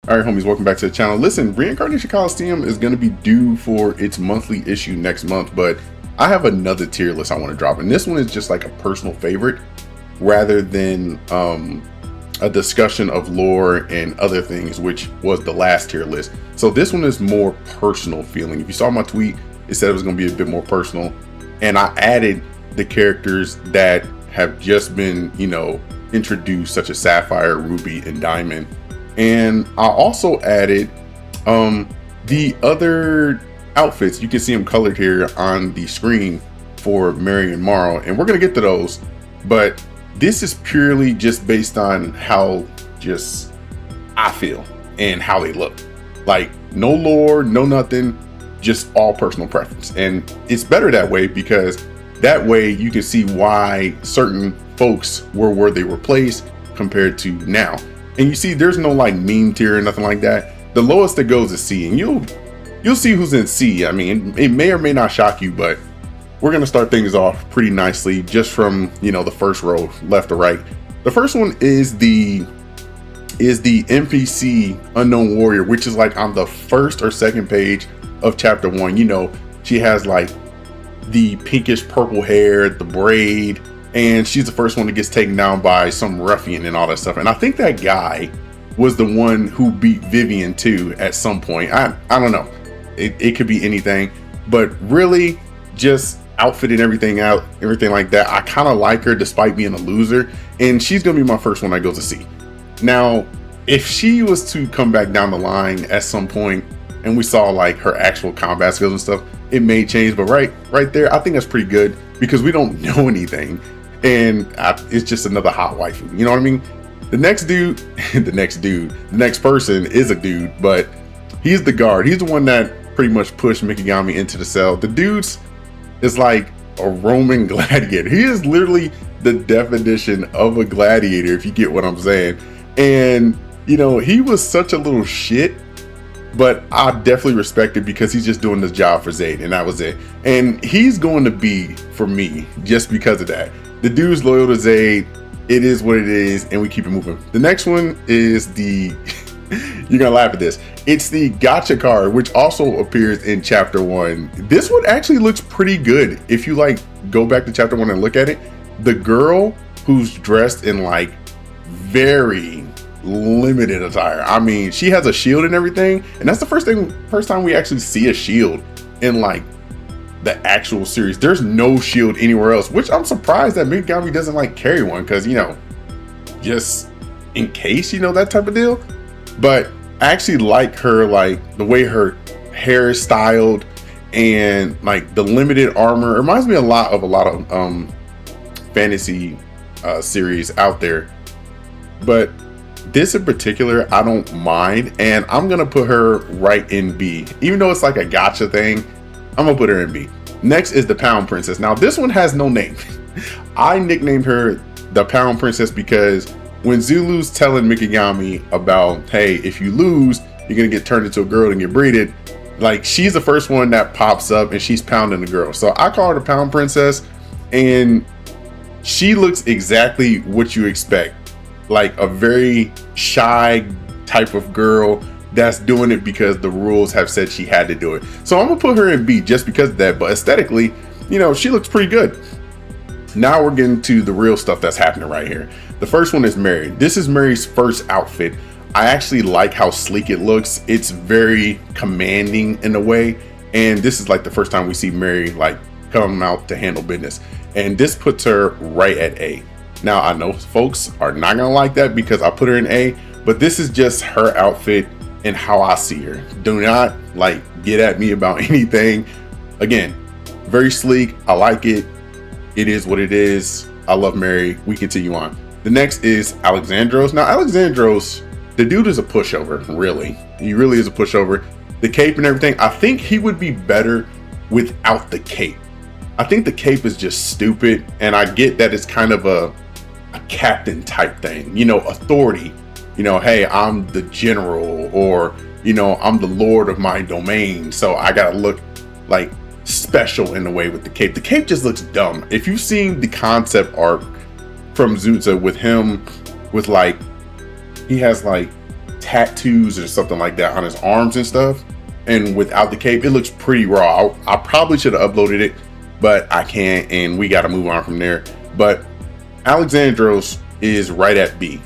All right, homies, welcome back to the channel. Listen, Reincarnation Coliseum is going to be due for its monthly issue next month, but I have another tier list I want to drop, and this one is just like a personal favorite rather than a discussion of lore and other things, which was the last tier list. So this one is more personal feeling. If you saw my tweet, it said it was going to be a bit more personal, and I added the characters that have just been, introduced, such as Sapphire, Ruby, and Diamond. And I also added the other outfits. You can see them colored here on the screen for Mary and Marl, and we're gonna get to those, but this is purely just based on how just I feel and how they look. Like, no lore, no nothing, just all personal preference. And it's better that way, because that way you can see why certain folks were where they were placed compared to now. And you see, there's no like meme tier or nothing like that. The lowest that goes is C, and you'll see who's in C. I mean, it may or may not shock you, but we're gonna start things off pretty nicely just from the first row, left to right. The first one is the NPC Unknown Warrior, which is like on the first or second page of chapter 1. She has like the pinkish purple hair, the braid, and she's the first one that gets taken down by some ruffian and all that stuff. And I think that guy was the one who beat Vivian too at some point. I don't know. It could be anything, but really just outfit and everything like that. I kind of like her despite being a loser, and she's gonna be my first one I go to see. Now, if she was to come back down the line at some point and we saw like her actual combat skills and stuff, it may change, but right there, I think that's pretty good because we don't know anything, and it's just another hot waifu. You know what I mean? The next person is a dude, but he's the guard. He's the one that pretty much pushed Mikigami into the cell. The dude's is like a Roman gladiator. He is literally the definition of a gladiator, if you get what I'm saying. And he was such a little shit, but I definitely respect it because he's just doing this job for Zayd, and that was it. And he's going to be for me just because of that. The dude's loyal to Zayd. It is what it is, and we keep it moving. The next one is the you're gonna laugh at this. It's the gotcha card, which also appears in chapter 1. This one actually looks pretty good if you like go back to chapter 1 and look at it. The girl who's dressed in like very limited attire. I mean, she has a shield and everything, and that's the first time we actually see a shield in like the actual series. There's no shield anywhere else, which I'm surprised that Mikigami doesn't like carry one, because just in case, that type of deal. But I actually like her, like the way her hair is styled and like the limited armor. It reminds me a lot of fantasy series out there, but this in particular I don't mind, and I'm gonna put her right in B. Even though it's like a gotcha thing, I'm gonna put her in B. Next is the Pound Princess. Now this one has no name. I nicknamed her the Pound Princess because when Zulu's telling Mikigami about, hey, if you lose, you're gonna get turned into a girl and get breeded, like she's the first one that pops up and she's pounding the girl. So I call her the Pound Princess, and she looks exactly what you expect. Like a very shy type of girl that's doing it because the rules have said she had to do it. So I'm gonna put her in B just because of that, but aesthetically, she looks pretty good. Now we're getting to the real stuff that's happening right here. The first one is Mary. This is Mary's first outfit. I actually like how sleek it looks. It's very commanding in a way, and this is like the first time we see Mary like come out to handle business, and this puts her right at A. Now I know folks are not gonna like that because I put her in A, but this is just her outfit and how I see her. Do not like get at me about anything. Again, very sleek. I like it. It is what it is. I love Mary. We continue on. The next is Alexandros. Now Alexandros, the dude is a pushover, really. He really is a pushover. The cape and everything, I think he would be better without the cape. I think the cape is just stupid, and I get that it's kind of a captain type thing, authority. Hey, I'm the general, or I'm the lord of my domain, so I gotta look like special in a way with the cape. The cape just looks dumb. If you've seen the concept art from Zunta with him with like, he has like tattoos or something like that on his arms and stuff. And without the cape, it looks pretty raw. I probably should have uploaded it, but I can't, and we got to move on from there. But Alexandros is right at B.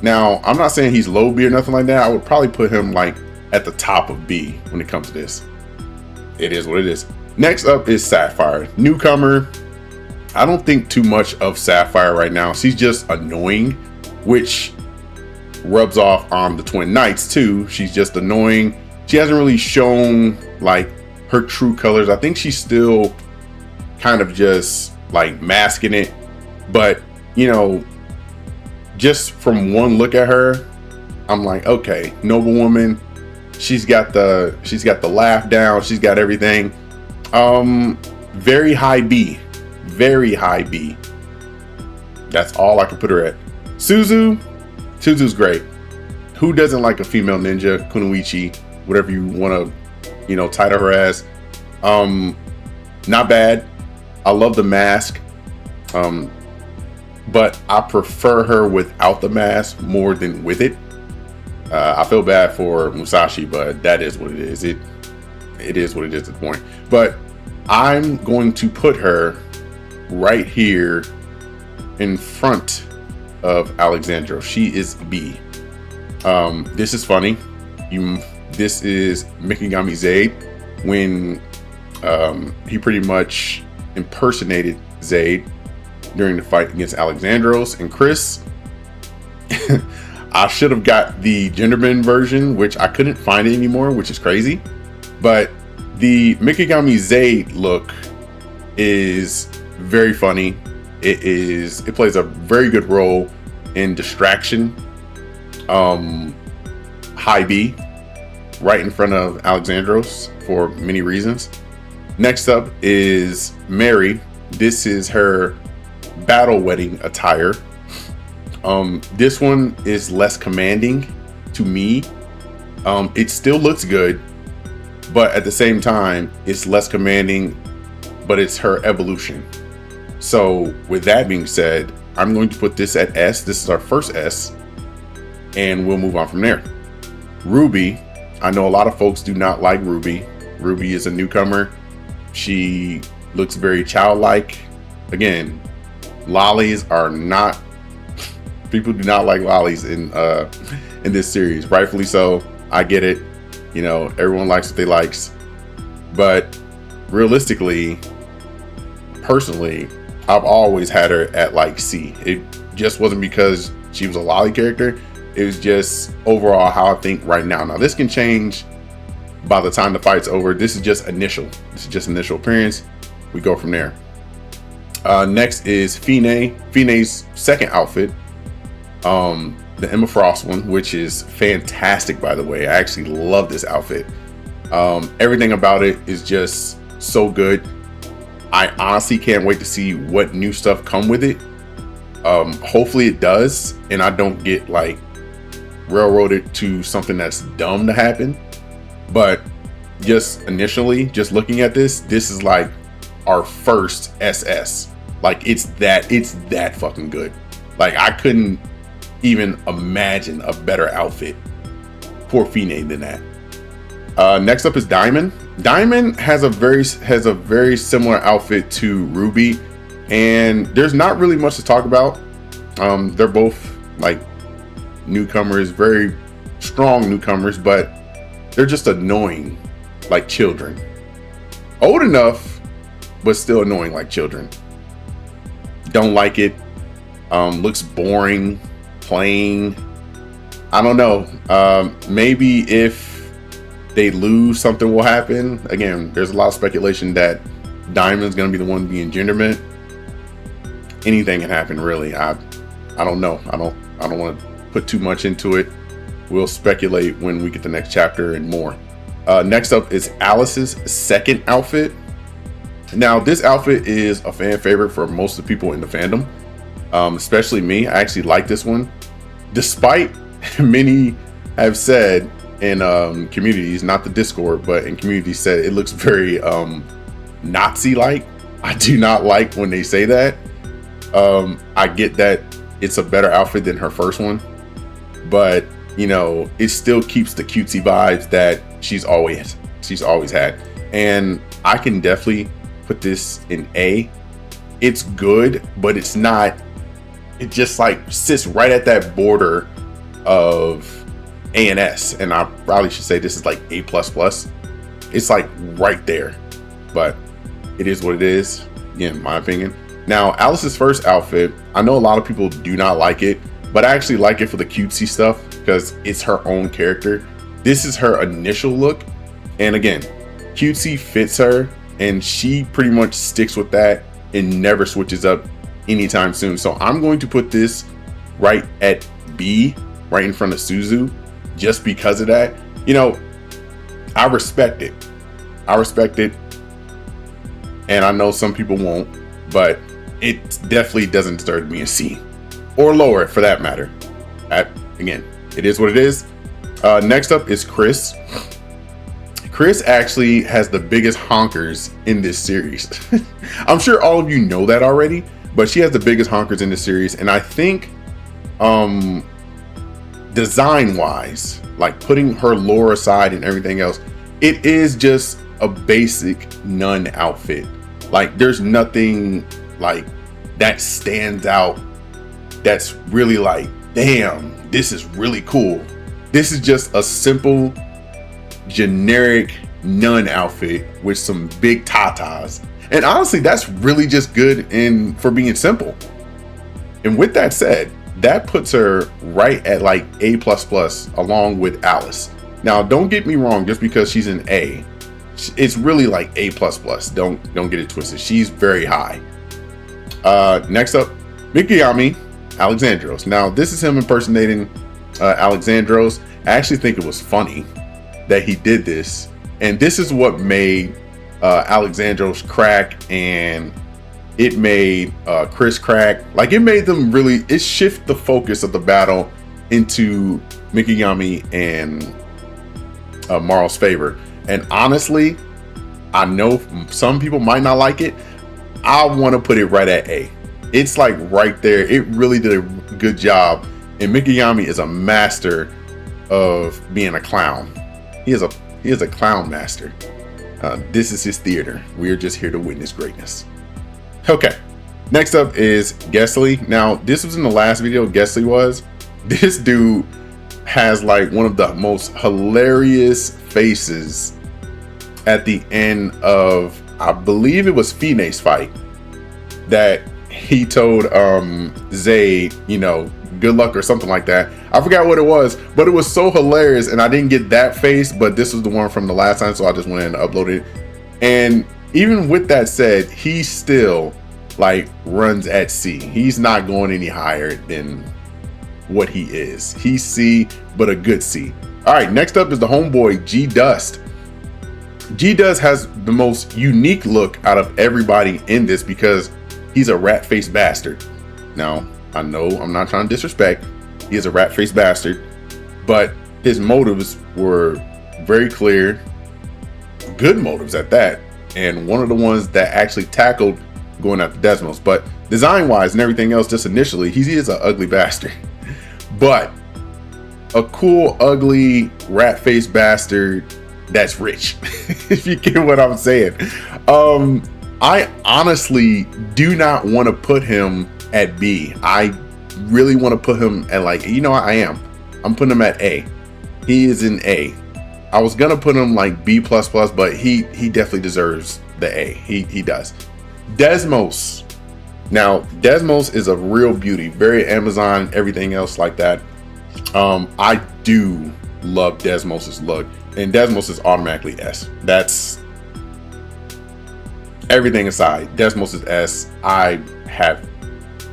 Now, I'm not saying he's low B or nothing like that. I would probably put him like at the top of B when it comes to this. It is what it is. Next up is Sapphire, newcomer. I don't think too much of Sapphire right now. She's just annoying, which rubs off on the Twin Knights too. She's just annoying. She hasn't really shown like her true colors. I think she's still kind of just like masking it, but you know, just from one look at her, I'm like, okay, noble woman. She's got the laugh down. She's got everything. Very high B, very high B. That's all I can put her at. Suzu's great. Who doesn't like a female ninja, kunoichi, whatever you want to, title her as? Not bad. I love the mask. But I prefer her without the mask more than with it. I feel bad for Musashi, but that is what it is. It is what it is at the point. But I'm going to put her right here in front of Alexandro. She is B. This is funny. This is Mikigami Zaid when he pretty much impersonated Zaid during the fight against Alexandros and Chris. I should have got the genderbend version, which I couldn't find it anymore, which is crazy. But the Mikigami Zaid look is very funny. It plays a very good role in distraction. High B, right in front of Alexandros for many reasons. Next up is Mary. This is her battle wedding attire. This one is less commanding to me. It still looks good, but at the same time, it's less commanding, but it's her evolution. So with that being said, I'm going to put this at S. This is our first S, and we'll move on from there. Ruby. I know a lot of folks do not like Ruby. Ruby is a newcomer. She looks very childlike. Again, lollies are not, people do not like lollies in this series, rightfully so. I get it, everyone likes what they likes, but realistically, personally, I've always had her at like C. It just wasn't because she was a lolly character. It was just overall how I think right now. Now this can change by the time the fight's over. This is just initial appearance. We go from there. Next is Fine. Fine's second outfit, the Emma Frost one, which is fantastic, by the way. I actually love this outfit. Everything about it is just so good. I honestly can't wait to see what new stuff come with it. Hopefully it does, and I don't get like railroaded to something that's dumb to happen. But just initially, just looking at this is like our first SS. Like it's that fucking good. Like I couldn't even imagine a better outfit for Fine than that. Next up is Diamond. Diamond has a very similar outfit to Ruby, and there's not really much to talk about. They're both like newcomers, very strong newcomers, but they're just annoying like children. Old enough, but still annoying like children. Don't like it. Looks boring, plain. I don't know. Maybe if they lose, something will happen. Again, there's a lot of speculation that Diamond's gonna be the one being genderbent. Anything can happen, really. I don't know. I don't want to put too much into it. We'll speculate when we get the next chapter and more. Next up is Alice's second outfit. Now, this outfit is a fan favorite for most of the people in the fandom, especially me. I actually like this one, despite many have said in communities, not the Discord, but in communities said it looks very Nazi-like. I do not like when they say that. I get that it's a better outfit than her first one, but you know, it still keeps the cutesy vibes that she's always had. And I can definitely put this in A. It's good, but it's not, it just like sits right at that border of A and S, and I probably should say this is like A++. It's like right there, but it is what it is, in my opinion. Now, Alice's first outfit, I know a lot of people do not like it, but I actually like it for the cutesy stuff because it's her own character. This is her initial look, and again, cutesy fits her, and she pretty much sticks with that and never switches up anytime soon. So I'm going to put this right at B, right in front of Saizou, just because of that. You know, I respect it. And I know some people won't, but it definitely doesn't deserve to be a C or lower for that matter. Again, it is what it is. Next up is Chris. Chris actually has the biggest honkers in this series. I'm sure all of you know that already, but she has the biggest honkers in this series. And I think design wise, like putting her lore aside and everything else, it is just a basic nun outfit. Like there's nothing like that stands out that's really like, damn, this is really cool. This is just a simple generic nun outfit with some big tatas, and honestly that's really just good for being simple. And with that said, that puts her right at like A++ along with Alice. Now don't get me wrong, just because she's an A, it's really like A++. Don't get it twisted, she's very high. Next up, Mikayami Alexandros. Now this is him impersonating Alexandros. I actually think it was funny that he did this, and this is what made Alexandros crack, and it made Chris crack. Like it made them really, it shift the focus of the battle into Mikayami and Marl's favor. And honestly, I know some people might not like it. I want to put it right at A. It's like right there. It really did a good job, and Mikayami is a master of being a clown. He is a clown master. This is his theater. We are just here to witness greatness. Okay, next up is Gesley. Now this was in the last video. Gesley was. This dude has like one of the most hilarious faces at the end of, I believe it was Fine's fight, that he told Zayd, you know, good luck or something like that. I forgot what it was, but it was so hilarious, and I didn't get that face, but this was the one from the last time, so I just went and uploaded it. And even with that said, he still like runs at C. He's not going any higher than what he is. He's C, but a good C. All right, next up is the homeboy G Dust. G Dust has the most unique look out of everybody in this because he's a rat-faced bastard. Now, I know I'm not trying to disrespect. He is a rat-faced bastard, but his motives were very clear, good motives at that, and one of the ones that actually tackled going after Desmos. But design-wise and everything else, just initially, he is an ugly bastard, but a cool, ugly, rat-faced bastard that's rich. If you get what I'm saying. I honestly do not want to put him at B. I really want to put him at like, you know what, I'm putting him at A. He is in A. I was gonna put him like B++, but he definitely deserves the A. He does. Desmos. Now Desmos is a real beauty, very Amazon, everything else like that. I do love Desmos's look, and Desmos is automatically S. That's everything aside. Desmos is S. I have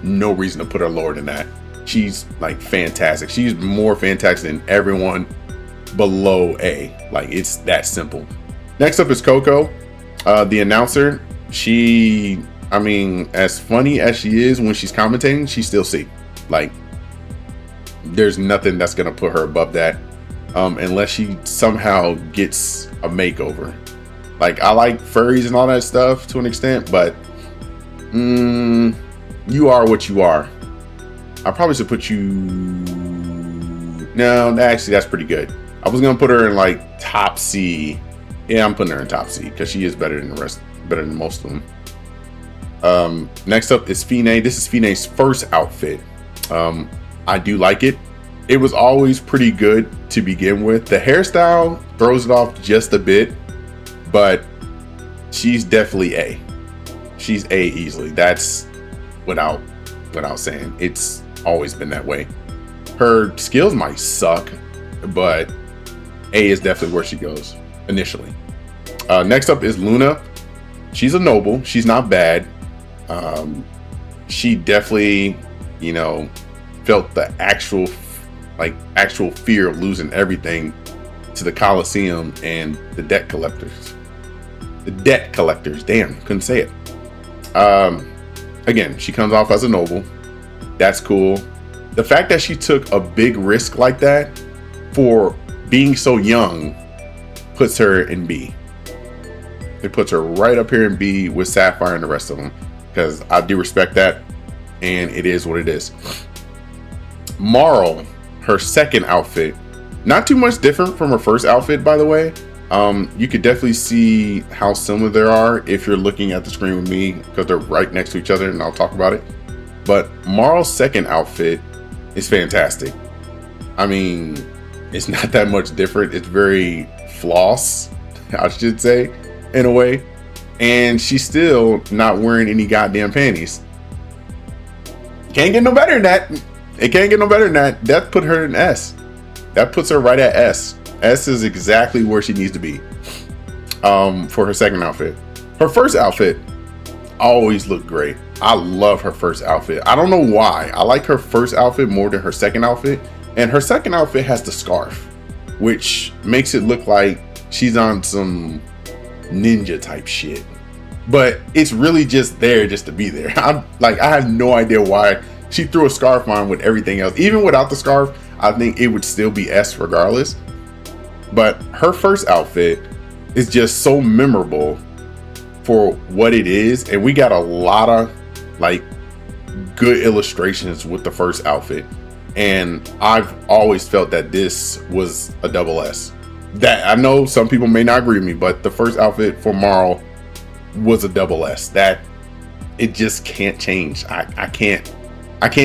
no reason to put her lower than that. She's like fantastic. She's more fantastic than everyone below A. Like it's that simple. Next up is Coco, the announcer. She, I mean, as funny as she is when she's commentating, she's still C. Like there's nothing that's gonna put her above that, unless she somehow gets a makeover. Like I like furries and all that stuff to an extent, but you are what you are. I probably should put you No, actually, that's pretty good. I was gonna put her in like top C. Yeah, I'm putting her in top C because she is better than the rest, better than most of them. Next up is Fine. This is Fine's first outfit. I do like it. It was always pretty good to begin with. The hairstyle throws it off just a bit, but she's definitely A. She's A easily. That's without saying. It's always been that way. Her skills might suck, but A is definitely where she goes initially. Next up is Luna. She's a noble. She's not bad. She definitely, felt the actual fear of losing everything to the Coliseum and the debt collectors. Damn, couldn't say it. Again, she comes off as a noble. That's cool. The fact that she took a big risk like that for being so young puts her in B. It puts her right up here in B with Sapphire and the rest of them, because I do respect that, and it is what it is. Marl, her second outfit, not too much different from her first outfit, by the way. You could definitely see how similar they are if you're looking at the screen with me, because they're right next to each other, and I'll talk about it. But Marl's second outfit is fantastic. I mean, it's not that much different. It's very floss, I should say, in a way. And she's still not wearing any goddamn panties. Can't get no better than that. It can't get no better than that. That put her in S. That puts her right at S. S is exactly where she needs to be for her second outfit. Her first outfit always looked great. I love her first outfit. I don't know why. I like her first outfit more than her second outfit. And her second outfit has the scarf, which makes it look like she's on some ninja type shit. But it's really just there just to be there. I have no idea why she threw a scarf on with everything else. Even without the scarf, I think it would still be S regardless. But her first outfit is just so memorable for what it is. And we got a lot of good illustrations with the first outfit. And I've always felt that this was a double S. That I know some people may not agree with me, but the first outfit for Marl was a double S. That it just can't change. I can't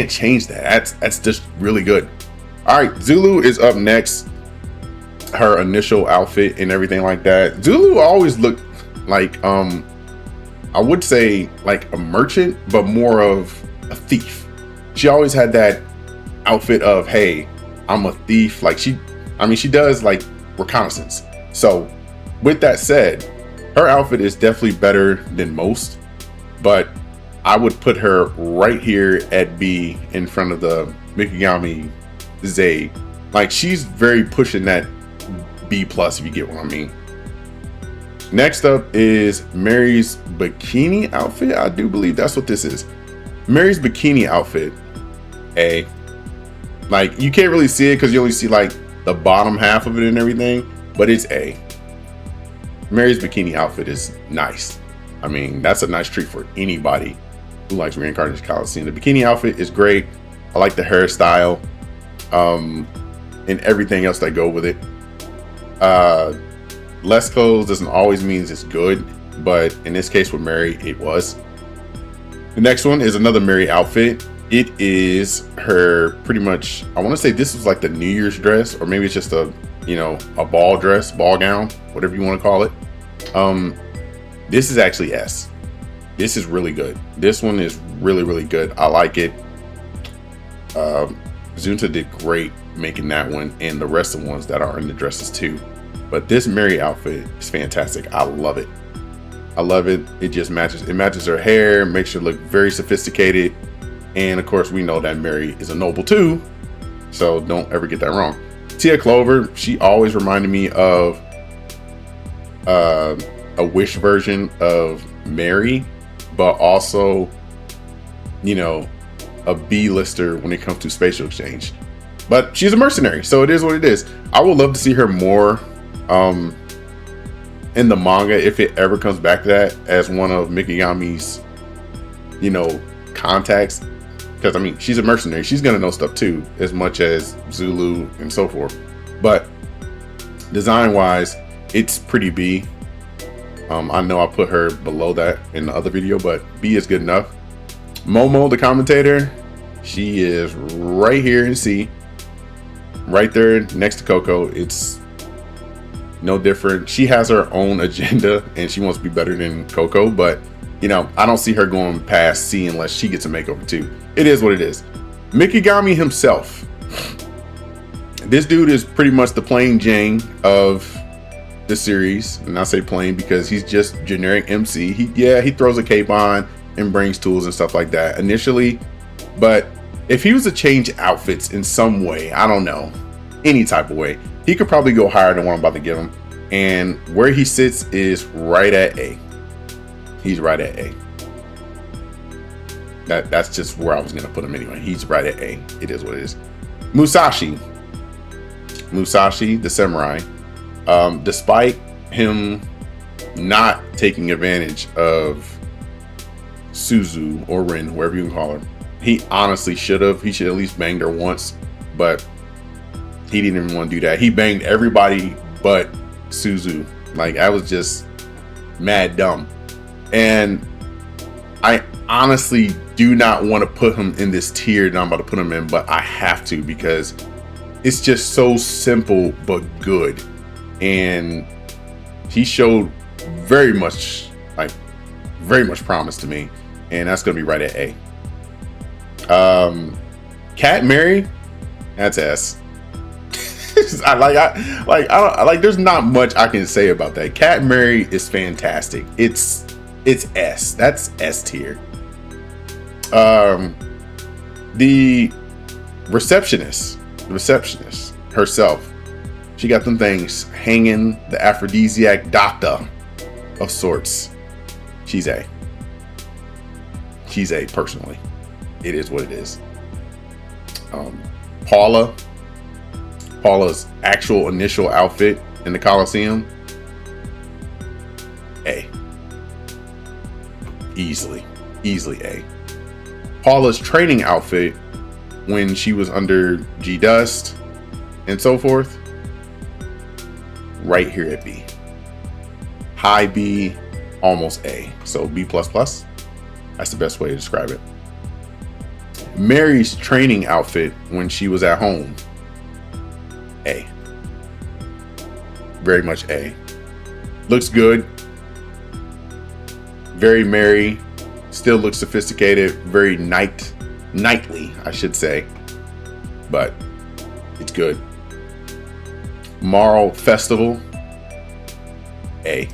change that. That's just really good. All right, Zulu is up next. Her initial outfit and everything like that. Zulu always looked like I would say like a merchant, but more of a thief. She always had that outfit of, hey, I'm a thief. Like she does like reconnaissance. So with that said, her outfit is definitely better than most, but I would put her right here at B in front of the Mikigami Zay. Like she's very pushing that B plus, if you get what I mean. Next up is Mary's bikini outfit. I do believe that's what this is. Mary's bikini outfit, A. Like you can't really see it because you only see like the bottom half of it and everything, but it's A. Mary's bikini outfit is nice. I mean, that's a nice treat for anybody who likes Reincarnation Coliseum. The bikini outfit is great. I like the hairstyle, and everything else that go with it. Less clothes doesn't always mean it's good, but in this case with Mary, it was. The next one is another Mary outfit. It is her pretty much, I want to say this was like the New Year's dress, or maybe it's just a ball dress, ball gown, whatever you want to call it. This is actually S. This is really good. This one is really, really good. I like it. Zunta did great making that one and the rest of the ones that are in the dresses too. But this Mary outfit is fantastic. I love it. I love it. It just matches. It matches her hair, makes her look very sophisticated. And of course, we know that Mary is a noble too. So don't ever get that wrong. Tia Clover, she always reminded me of a Wish version of Mary, but also, a B-lister when it comes to spatial exchange. But she's a mercenary, so it is what it is. I would love to see her more in the manga if it ever comes back to that as one of Mikigami's, contacts. because I mean, she's a mercenary. She's gonna know stuff too, as much as Zulu and so forth. But design wise, it's pretty B. I know I put her below that in the other video, but B is good enough. Momo, the commentator, she is right here in C, right there next to Coco. It's no different. She has her own agenda and she wants to be better than Coco, but you know, I don't see her going past C unless she gets a makeover too. It is what it is. Mikigami himself. This dude is pretty much the plain Jane of the series, and I say plain because he's just generic MC. He throws a cape on and brings tools and stuff like that initially, but if he was to change outfits in some way, I don't know, any type of way, he could probably go higher than what I'm about to give him. And where he sits is right at A. He's right at A. That's just where I was gonna put him anyway. He's right at A. It is what it is. Musashi, the samurai. Despite him not taking advantage of Suzu or Rin, wherever you can call her, he honestly should have. He should at least banged her once, but he didn't even want to do that. He banged everybody but Suzu. Like, I was just mad dumb. And I honestly do not want to put him in this tier that I'm about to put him in, but I have to because it's just so simple but good. And he showed very much promise to me, and that's gonna be right at A. Cat Mary, that's S. There's not much I can say about that. Cat Mary is fantastic. It's S. That's S tier. The receptionist herself. She got them things hanging, the aphrodisiac doctor of sorts. She's A. She's A personally. It is what it is. Paula's actual initial outfit in the Coliseum. A. Easily A. Paula's training outfit when she was under G Dust and so forth. Right here at B. High B, almost A. So B++. That's the best way to describe it. Mary's training outfit when she was at home. A. Very much A. Looks good. Very Mary. Still looks sophisticated. Very knightly, I should say. But it's good. Marl Festival. A.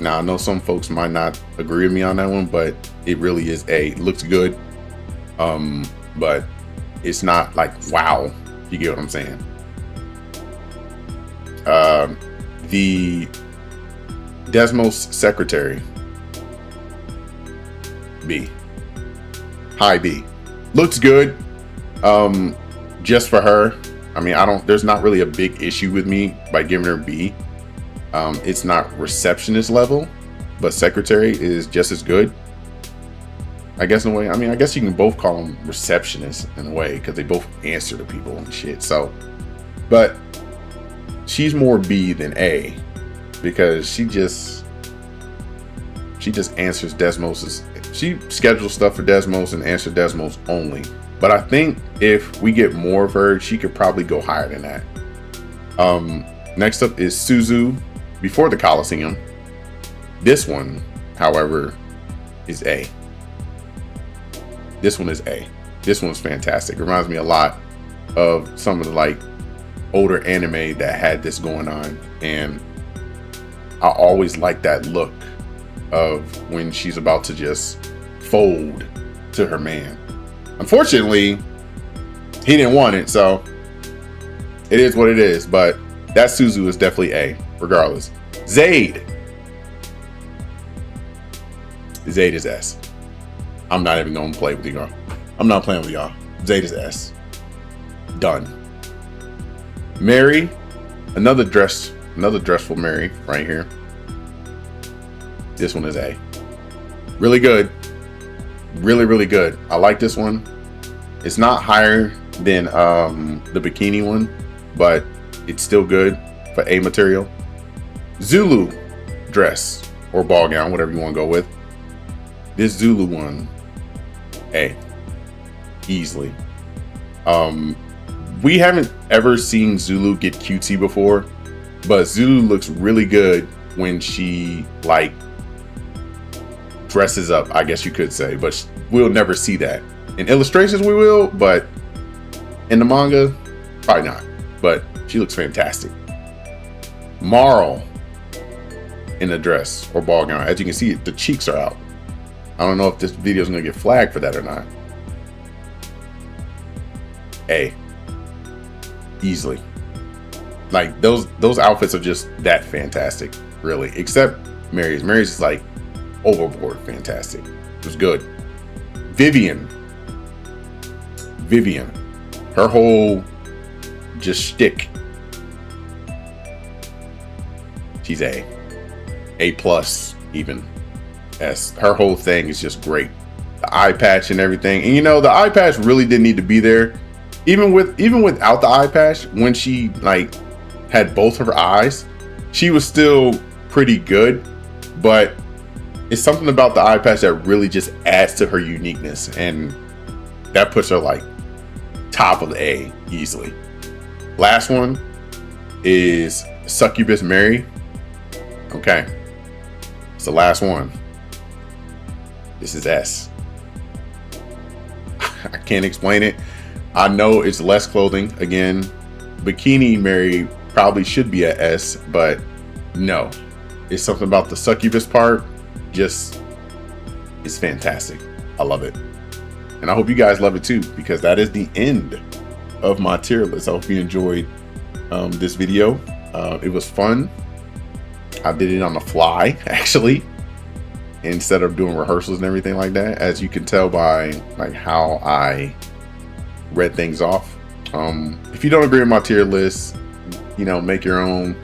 Now I know some folks might not agree with me on that one, but it really is A. It looks good. But it's not like wow. You get what I'm saying? The Desmos secretary. B. High B. Looks good. Just for her. I mean, there's not really a big issue with me by giving her B. It's not receptionist level, but secretary is just as good. I guess in a way, I mean, I guess you can both call them receptionists in a way because they both answer to people and shit. So, but she's more B than A because she just answers Desmos's. She schedules stuff for Desmos and answers Desmos only. But I think if we get more of her, she could probably go higher than that. Next up is Suzu before the Coliseum. This one, however, is A. This one is A. This one's fantastic. It reminds me a lot of some of the like older anime that had this going on, and I always like that look of when she's about to just fold to her man. Unfortunately, he didn't want it, so it is what it is. But that Suzu is definitely A, regardless. Zaid is S. I'm not even gonna play with y'all. I'm not playing with y'all. Zaid is S. Done. Mary, another dressful Mary right here. This one is A. Really good. Really, really good. I like this one. It's not higher than the bikini one, but it's still good for A material. Zulu dress or ball gown, whatever you want to go with. This Zulu one, A, easily. We haven't ever seen Zulu get cutesy before, but Zulu looks really good when she like dresses up, I guess you could say, but we'll never see that. In illustrations we will, but in the manga, probably not. But she looks fantastic. Marl in a dress or ball gown. As you can see, the cheeks are out. I don't know if this video is going to get flagged for that or not. A. Easily. Like those outfits are just that fantastic, really. Except Mary's. Mary's is like overboard fantastic. It was good. Vivian. Her whole just shtick. She's A plus even. S. Her whole thing is just great. The eye patch and everything. And you know, the eye patch really didn't need to be there. Even without the eye patch, when she like had both of her eyes, she was still pretty good. But it's something about the eye patch that really just adds to her uniqueness, and that puts her like top of the A easily. Last one is Succubus Mary. Okay, it's the last one. This is S. I can't explain it. I know it's less clothing. Again, Bikini Mary probably should be a S, but no. It's something about the succubus part. Just, it's fantastic. I love it. And I hope you guys love it too, because that is the end of my tier list. I hope you enjoyed this video. It was fun. I did it on the fly, actually, instead of doing rehearsals and everything like that, as you can tell by like how I read things off. If you don't agree with my tier list, you know, make your own.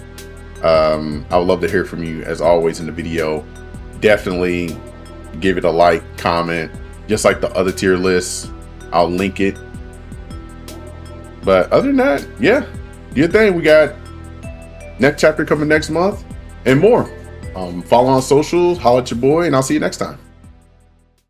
I would love to hear from you, as always, in the video. Definitely give it a like, comment, just like the other tier lists. I'll link it. But other than that, yeah, do your thing. We got next chapter coming next month and more. Follow on socials, holla at your boy, and I'll see you next time.